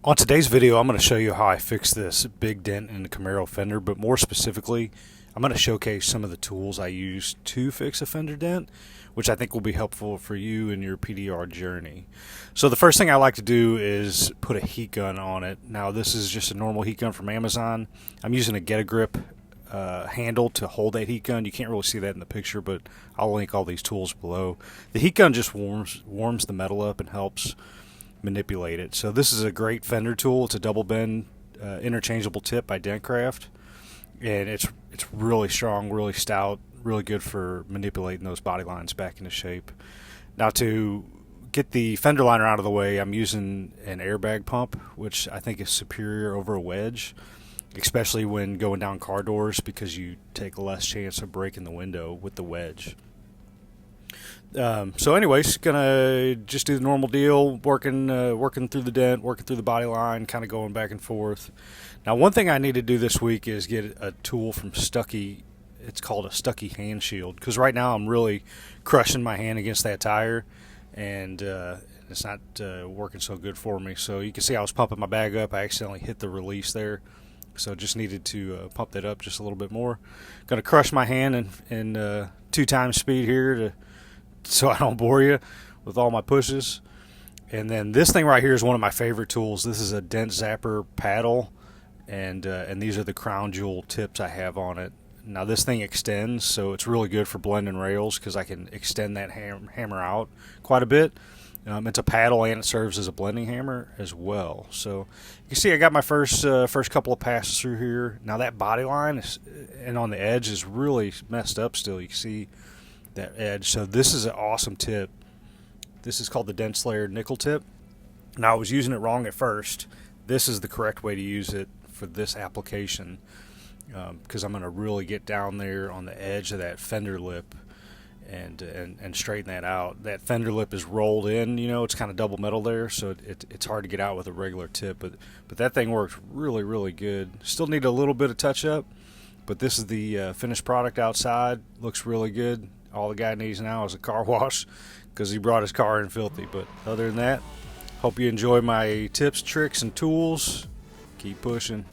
On today's video, I'm going to show you how I fixed this big dent in the Camaro fender, but more specifically, I'm going to showcase some of the tools I use to fix a fender dent, which I think will be helpful for you in your PDR journey. So the first thing I like to do is put a heat gun on it. Now this is just a normal heat gun from Amazon. I'm using a Get a Grip handle to hold that heat gun. You can't really see that in the picture, but I'll link all these tools below. The heat gun just warms the metal up and helps manipulate it. So this is a great fender tool. It's a double bend interchangeable tip by Dent, and it's really strong, really stout, really good for manipulating those body lines back into shape. Now, to get the fender liner out of the way, I'm using an airbag pump, which I think is superior over a wedge, especially when going down car doors, because you take less chance of breaking the window with the wedge. So anyways, gonna just do the normal deal, working through the dent, working through the body line, kind of going back and forth. Now, one thing I need to do this week is get a tool from Stuckey. It's called a Stuckey hand shield, because right now I'm really crushing my hand against that tire, and it's not working so good for me. So you can see I was pumping my bag up. I accidentally hit the release there, so just needed to pump that up just a little bit more. Gonna crush my hand in 2 times speed here so I don't bore you with all my pushes. And then this thing right here is one of my favorite tools. This is a Dent Zapper paddle, and these are the crown jewel tips I have on it. Now this thing extends, so it's really good for blending rails because I can extend that hammer out quite a bit. It's a paddle and it serves as a blending hammer as well. So you can see I got my first couple of passes through here. Now that body line and on the edge is really messed up still. You can see that edge. So this is an awesome tip. This is called the Dent Slayer nickel tip. Now, I was using it wrong at first. This is the correct way to use it for this application, because I'm going to really get down there on the edge of that fender lip and straighten that out. That fender lip is rolled in, it's kind of double metal there, so it's hard to get out with a regular tip, but that thing works really, really good. Still need a little bit of touch up, but this is the finished product outside. Looks really good. All the guy needs now is a car wash, because he brought his car in filthy. But other than that, hope you enjoy my tips, tricks, and tools. Keep pushing.